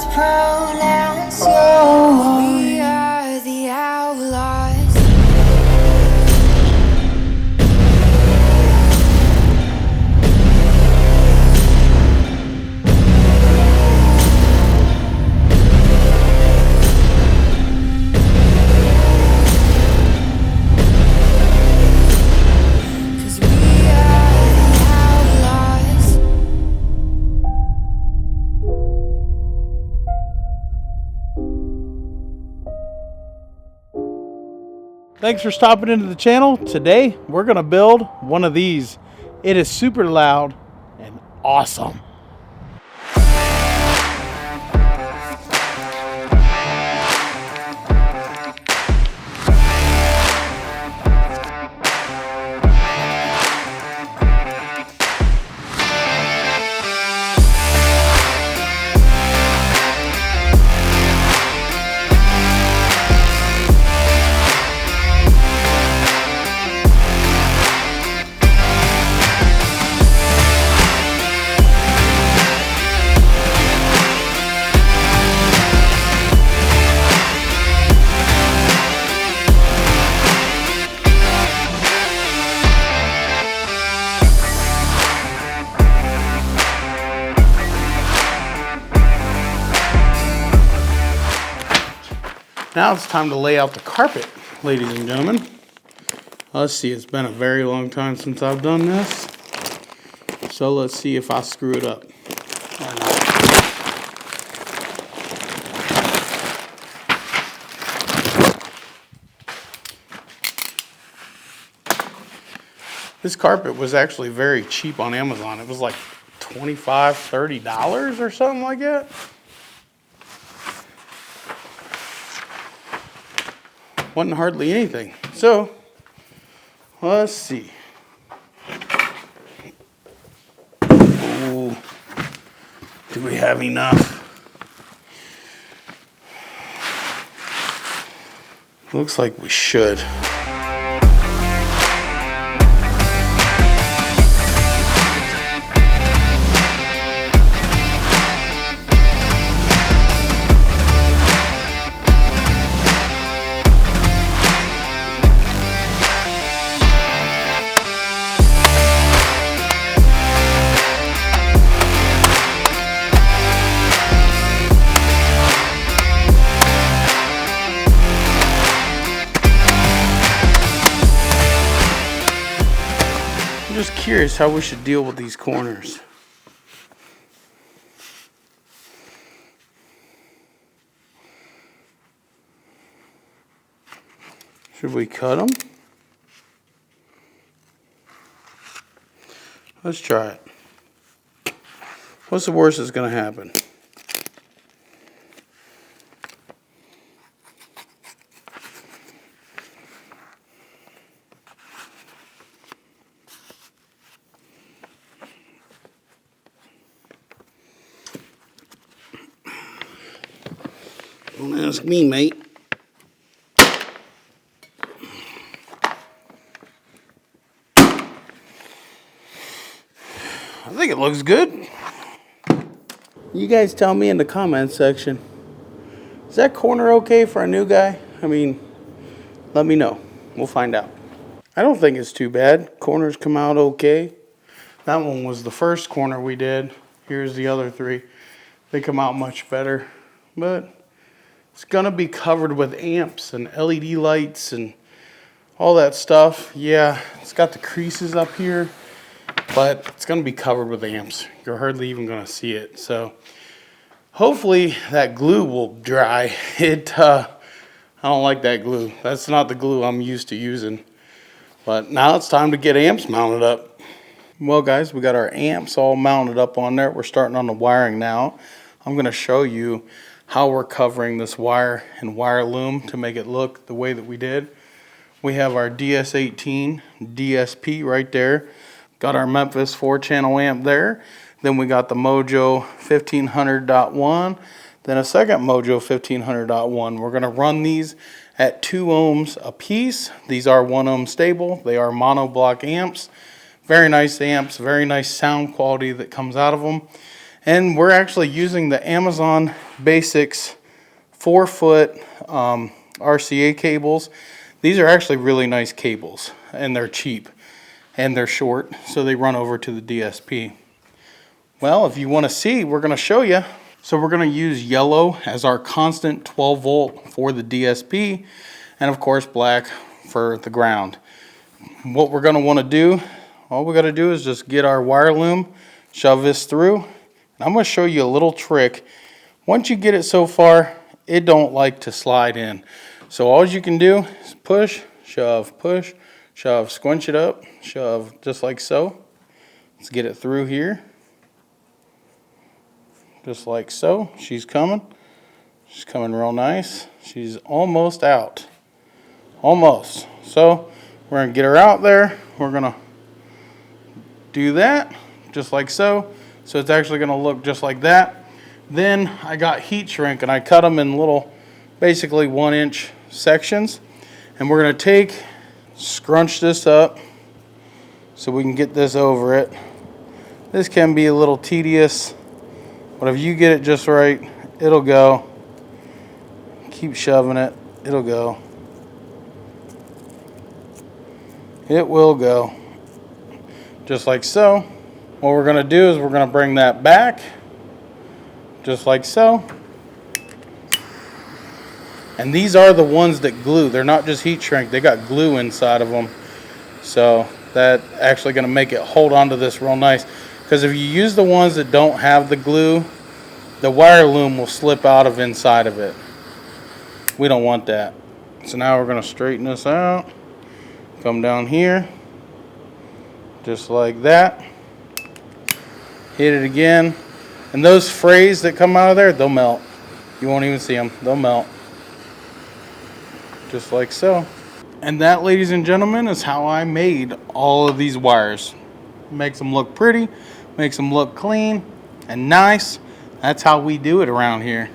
just pronounce your. We are the outlaws. Thanks for stopping into the channel. Today, we're gonna build one of these. It is super loud and awesome. Now it's time to lay out the carpet, ladies and gentlemen. Let's see, it's been a very long time since I've done this. So let's see if I screw it up or not. This carpet was actually very cheap on Amazon. It was like $25, $30 or something like that. Wasn't hardly anything. So, let's see. Ooh, do we have enough? Looks like we should. I'm just curious how we should deal with these corners. Should we cut them? Let's try it. What's the worst that's going to happen? Don't ask me, mate. I think it looks good. You guys tell me in the comments section. Is that corner okay for a new guy? I mean, let me know. We'll find out. I don't think it's too bad. Corners come out okay. That one was the first corner we did. Here's the other three. They come out much better. But it's gonna be covered with amps and LED lights and all that stuff. Yeah, it's got the creases up here, but it's gonna be covered with amps. You're hardly even gonna see it. So hopefully that glue will dry. I don't like that glue. That's not the glue I'm used to using. But now it's time to get amps mounted up. Well guys, we got our amps all mounted up on there. We're starting on the wiring now. I'm gonna show you how we're covering this wire in wire loom to make it look the way that we did. We have our DS18 DSP right there. Got our Memphis 4-channel amp there. Then we got the Mojo 1500.1. Then a second Mojo 1500.1. We're gonna run these at 2 ohms a piece. These are 1 ohm stable. They are monoblock amps. Very nice amps, very nice sound quality that comes out of them. And we're actually using the Amazon Basics 4-foot RCA cables. These are actually really nice cables, and they're cheap, and they're short, so they run over to the DSP. Well, if you want to see, we're going to show you. So we're going to use yellow as our constant 12 volt for the DSP, and of course black for the ground. What we're going to want to do, all we got to do is just get our wire loom, shove this through, and I'm going to show you a little trick. Once you get it so far, it don't like to slide in. So all you can do is push, shove, squinch it up, shove, just like so. Let's get it through here. Just like so. She's coming. She's coming real nice. She's almost out. Almost. So we're going to get her out there. We're going to do that just like so. So it's actually going to look just like that. Then I got heat shrink and I cut them in little, basically 1-inch sections. And we're going to scrunch this up so we can get this over it. This can be a little tedious, but if you get it just right, it'll go. Keep shoving it, it'll go. It will go. Just like so. What we're going to do is we're going to bring that back, just like so. And these are the ones that glue. They're not just heat shrink, they got glue inside of them. So that's actually going to make it hold on to this real nice. Because if you use the ones that don't have the glue, the wire loom will slip out of inside of it. We don't want that. So now we're going to straighten this out. Come down here. Just like that. Hit it again. And those frays that come out of there, they'll melt. You won't even see them. They'll melt. Just like so. And that, ladies and gentlemen, is how I made all of these wires. Makes them look pretty. Makes them look clean and nice. That's how we do it around here.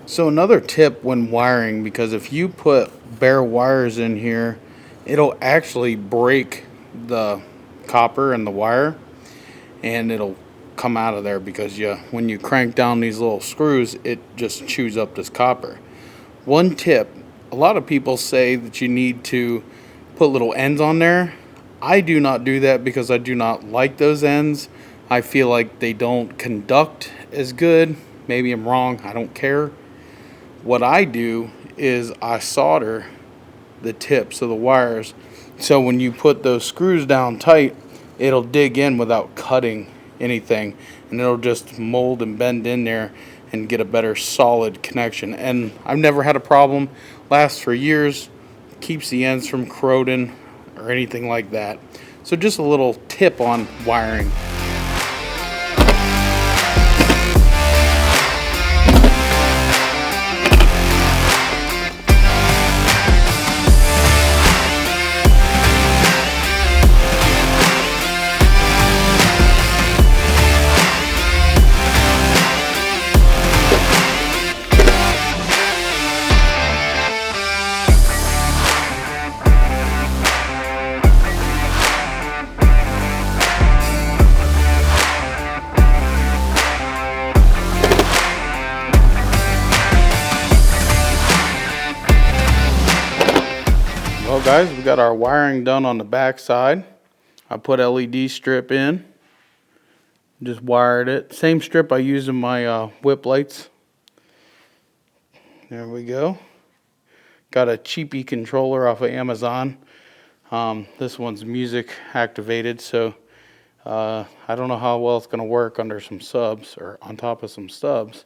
So another tip when wiring, because if you put bare wires in here, it'll actually break the copper and the wire, and it'll come out of there because when you crank down these little screws, it just chews up this copper. One tip, a lot of people say that you need to put little ends on there. I do not do that because I do not like those ends. I feel like they don't conduct as good. Maybe I'm wrong, I don't care. What I do is I solder the tips of the wires, so when you put those screws down tight, it'll dig in without cutting anything, and it'll just mold and bend in there and get a better solid connection. And I've never had a problem. Lasts for years, keeps the ends from corroding or anything like that. So just a little tip on wiring. Well guys, we got our wiring done on the back side. I put LED strip in, just wired it. Same strip I use in my whip lights. There we go. Got a cheapy controller off of Amazon. This one's music activated, so I don't know how well it's going to work under some subs or on top of some stubs,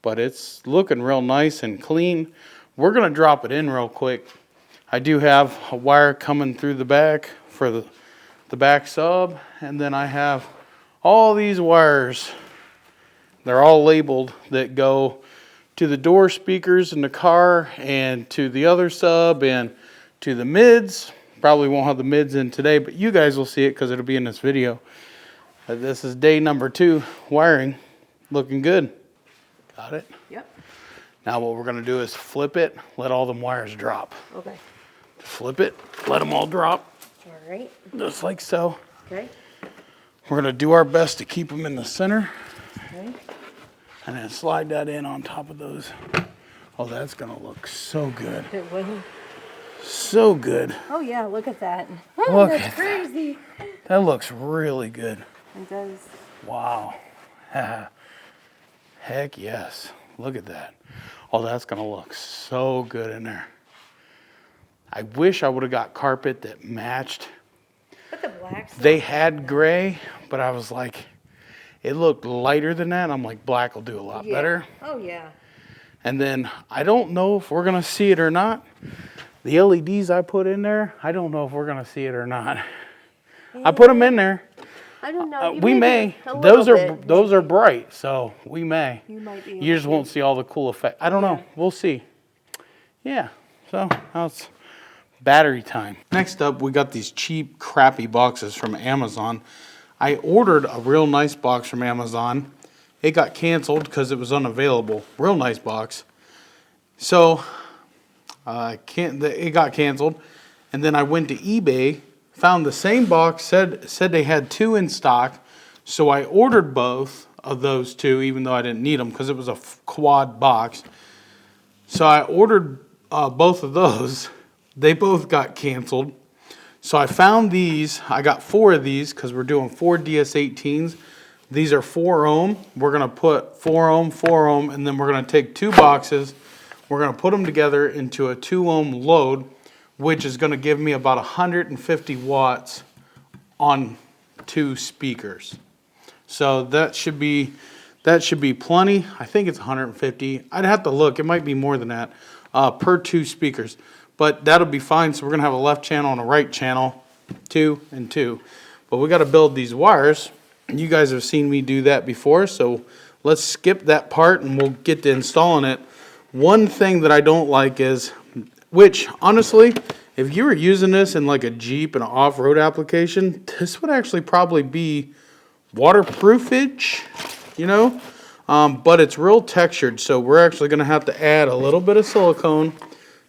but it's looking real nice and clean. We're going to drop it in real quick. I do have a wire coming through the back for the back sub, and then I have all these wires. They're all labeled that go to the door speakers in the car and to the other sub and to the MIDS. Probably won't have the MIDS in today, but you guys will see it because it'll be in this video. This is day number 2 wiring. Looking good. Got it? Yep. Now what we're going to do is flip it, let all them wires drop. Okay. Flip it, let them all drop. All right. Just like so. Okay. We're going to do our best to keep them in the center. Okay. And then slide that in on top of those. Oh, that's gonna look so good. It will. So good. Oh yeah, look at that. Look That's at crazy. that looks really good. It does. Wow. Heck yes. Look at that. Oh, that's gonna look so good in there. I wish I would have got carpet that matched. But the black's They had gray, but I was like, it looked lighter than that. I'm like, black will do a lot better. Oh yeah. And then I don't know if we're gonna see it or not. The LEDs I put in there, I don't know if we're gonna see it or not. I put them in there. I don't know. We may. A Those little are bit, those maybe. are bright, so we may. You might be. You just won't see all the cool effect. I don't know. We'll see. Yeah. So now it's battery time. Next up, we got these cheap, crappy boxes from Amazon. I ordered a real nice box from Amazon. It got canceled because it was unavailable. Real nice box. So it got canceled, and then I went to eBay, found the same box, said they had 2 in stock, so I ordered both of those 2, even though I didn't need them because it was a quad box. So I ordered both of those. They both got canceled. So I found these. I got 4 of these because we're doing 4 DS18s. These are 4 ohm. We're going to put 4 ohm, 4 ohm, and then we're going to take 2 boxes. We're going to put them together into a 2 ohm load, which is going to give me about 150 watts on 2 speakers. So that should be plenty. I think it's 150. I'd have to look. It might be more than that per 2 speakers. But that'll be fine. So we're going to have a left channel and a right channel, 2 and 2. But we got to build these wires. You guys have seen me do that before, so let's skip that part and we'll get to installing it. One thing that I don't like is, which honestly, if you were using this in like a Jeep and an off-road application, this would actually probably be waterproofage, you know? But it's real textured, so we're actually going to have to add a little bit of silicone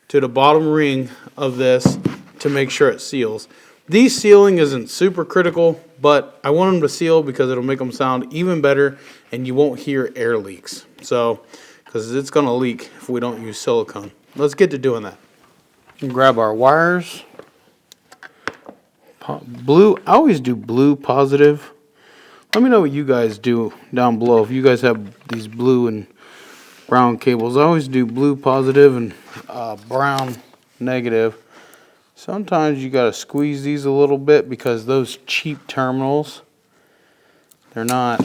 to the bottom ring of this to make sure it seals. These sealing isn't super critical, but I want them to seal because it'll make them sound even better and you won't hear air leaks. So, because it's going to leak if we don't use silicone. Let's get to doing that. Grab our wires. Blue, I always do blue positive. Let me know what you guys do down below. If you guys have these blue and brown cables, I always do blue positive and brown negative. Sometimes you got to squeeze these a little bit because those cheap terminals, they're not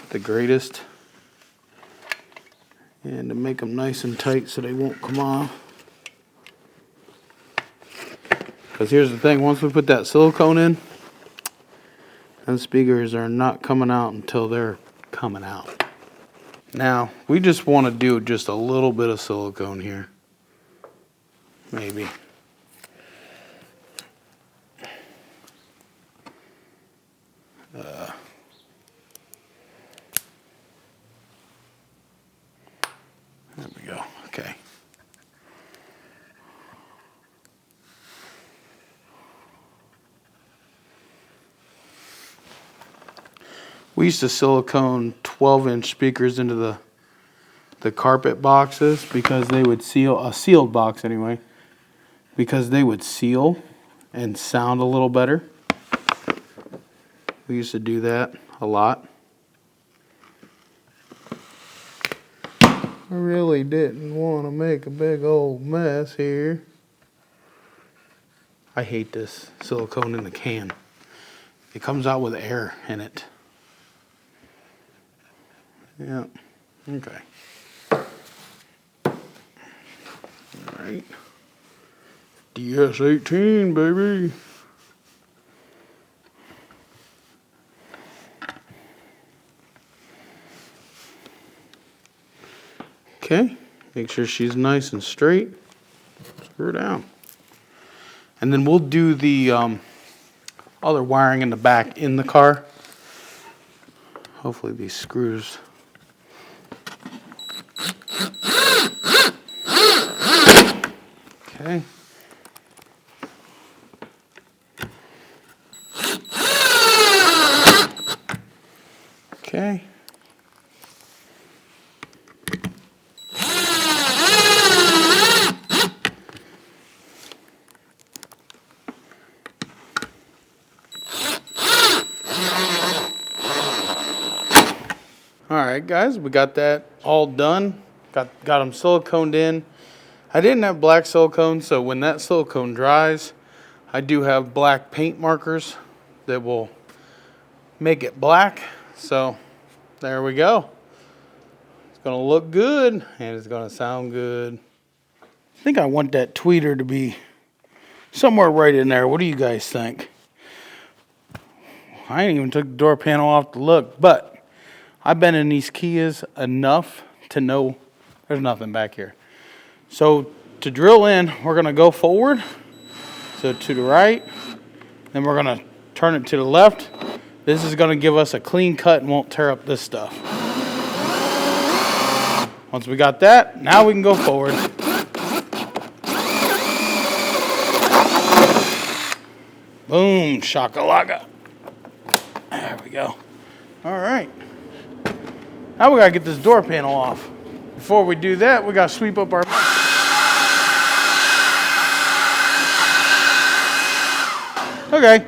the greatest. And to make them nice and tight so they won't come off. Because here's the thing, once we put that silicone in, those speakers are not coming out until they're coming out. Now, we just want to do just a little bit of silicone here. Maybe. There we go. Okay. We used to silicone 12-inch speakers into the carpet boxes because they would seal, a sealed box anyway, because they would seal and sound a little better. We used to do that a lot. I really didn't want to make a big old mess here. I hate this silicone in the can. It comes out with air in it. Yeah, okay. Alright. DS18, baby. Okay, make sure she's nice and straight. Screw her down. And then we'll do the other wiring in the back in the car. Hopefully these screws. Okay. Okay. All right, guys, we got that all done. Got them siliconed in. I didn't have black silicone, so when that silicone dries, I do have black paint markers that will make it black. So there we go. It's gonna look good and it's gonna sound good. I think I want that tweeter to be somewhere right in there. What do you guys think? I ain't even took the door panel off to look, but I've been in these Kias enough to know there's nothing back here. So to drill in, we're gonna go forward. So to the right, then we're gonna turn it to the left. This is gonna give us a clean cut and won't tear up this stuff. Once we got that, now we can go forward. Boom, shakalaka. There we go. All right. Now we gotta get this door panel off. Before we do that, we gotta sweep up our... Okay,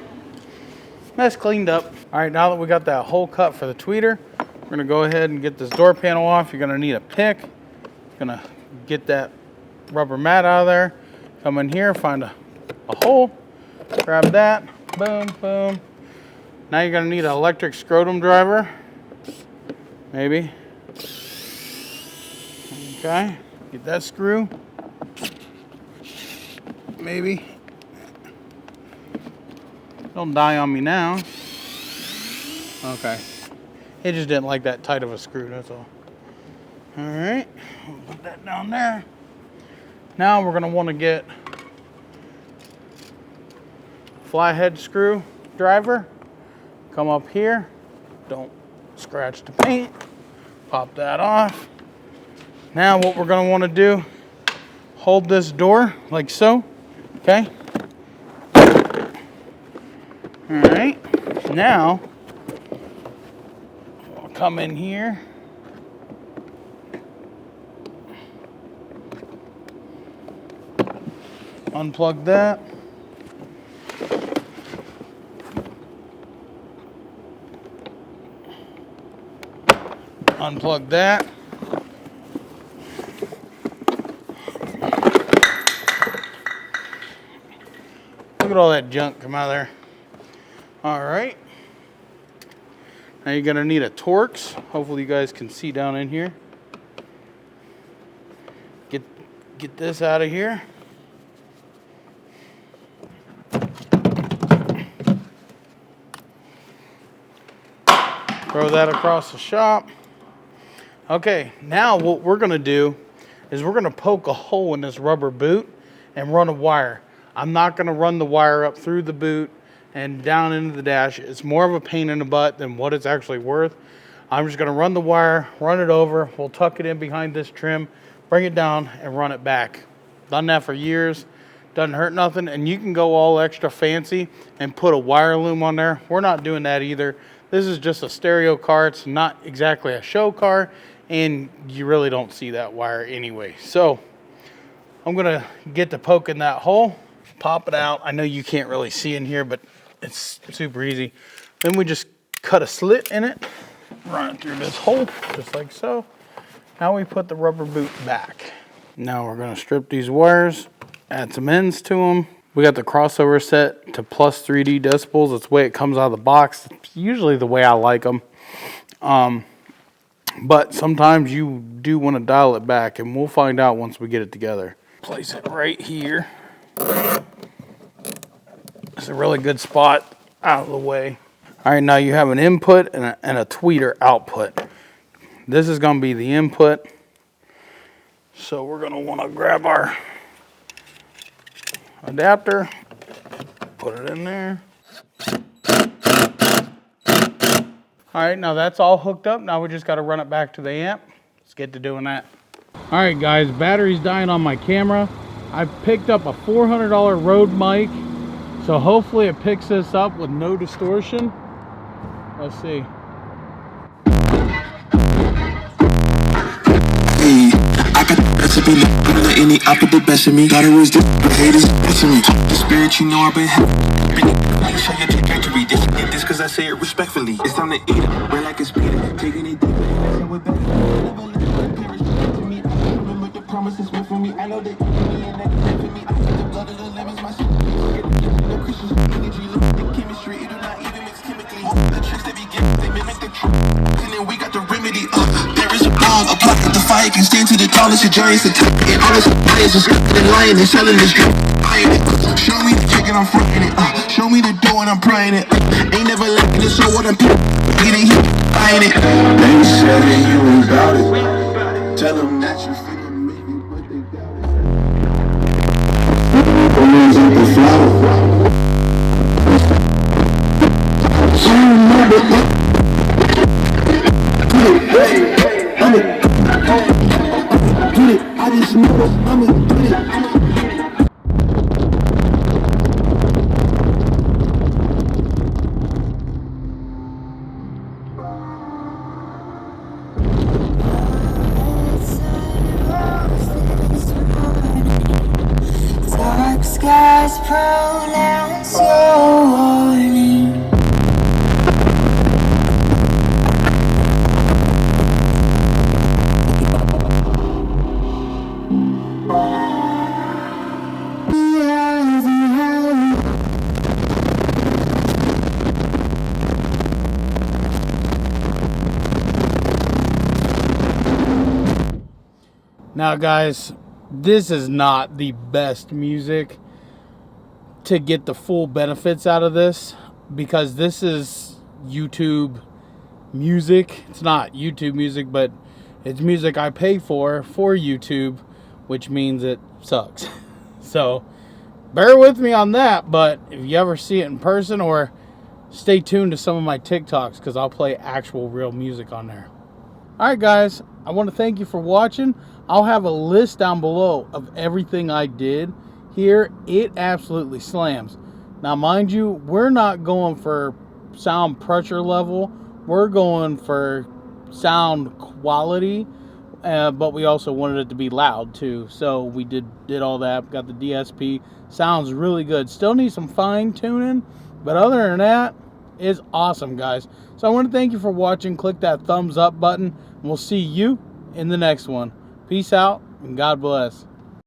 that's cleaned up. All right, now that we got that hole cut for the tweeter, we're gonna go ahead and get this door panel off. You're gonna need a pick. You're gonna get that rubber mat out of there. Come in here, find a hole, grab that, boom, boom. Now you're gonna need an electric scrotum driver, maybe. Okay, get that screw, maybe. Don't die on me now. Okay. It just didn't like that tight of a screw, that's all. All right, we'll put that down there. Now we're gonna wanna get flathead screw driver. Come up here, don't scratch the paint. Pop that off. Now what we're gonna wanna do, hold this door like so, okay? All right, now we'll come in here. Unplug that. Unplug that. Look at all that junk come out of there. All right. Now you're gonna need a Torx. Hopefully you guys can see down in here. Get this out of here. Throw that across the shop. Okay, now what we're gonna do is we're gonna poke a hole in this rubber boot and run a wire. I'm not gonna run the wire up through the boot and down into the dash. It's more of a pain in the butt than what it's actually worth. I'm just gonna run the wire, run it over, we'll tuck it in behind this trim, bring it down and run it back. Done that for years, doesn't hurt nothing, and you can go all extra fancy and put a wire loom on there. We're not doing that either. This is just a stereo car, it's not exactly a show car, and you really don't see that wire anyway. So I'm gonna get to poking that hole, pop it out. I know you can't really see in here, but it's super easy. Then we just cut a slit in it, run it through this hole, just like so. Now we put the rubber boot back. Now we're gonna strip these wires, add some ends to them. We got the crossover set to plus 3D decibels. That's the way it comes out of the box. It's usually the way I like them. But sometimes you do want to dial it back, and we'll find out once we get it together. Place it right here. It's a really good spot out of the way. All right, now you have an input and a tweeter output. This is going to be the input. So we're going to want to grab our adapter, put it in there. All right, now that's all hooked up. Now we just got to run it back to the amp. Let's get to doing that. All right, guys, battery's dying on my camera. I picked up a $400 Rode mic, so hopefully it picks this up with no distortion. Let's see. I got the recipe, don't let any opposite the best of me. Gotta resist the haters, listen me. The spirit, you know I've been happy. Show your trajectory, this cause cause I say it respectfully. It's time to eat it, we're like a speeder, taking it deep. So we're back. Never let my parents to me. I remember the promises meant for me. I know they me and that they for me. I take the blood of the lemons, my shit. No Christian energy, look at the chemistry. It do not even mix chemically. The tricks they be giving, they mimic the truth. And then we got the remedy. There is a bomb, a plot that the fire can stand to the tallest of giants. And all this bias is and lying and selling this dream. Show me the chicken, I'm fronting it. Show me the dough and I'm prying it. Ain't never lacking it, so what I'm getting here, buying it. They said that you ain't about it. Tell them that you finna make it, but they doubt it. Balloons up the flower. I just know I'ma do it. Dark skies pronounce your warning. Now, guys, this is not the best music to get the full benefits out of this, because this is YouTube music. It's not YouTube music, but it's music I pay for YouTube, which means it sucks. So bear with me on that, but if you ever see it in person, or stay tuned to some of my TikToks, because I'll play actual real music on there. Alright guys, I want to thank you for watching. I'll have a list down below of everything I did here. It absolutely slams. Now mind you, we're not going for sound pressure level. We're going for sound quality, but we also wanted it to be loud too. So we did all that. Got the DSP. Sounds really good. Still need some fine tuning, but other than that, it's awesome, guys. So I want to thank you for watching. Click that thumbs up button, and we'll see you in the next one. Peace out, and God bless.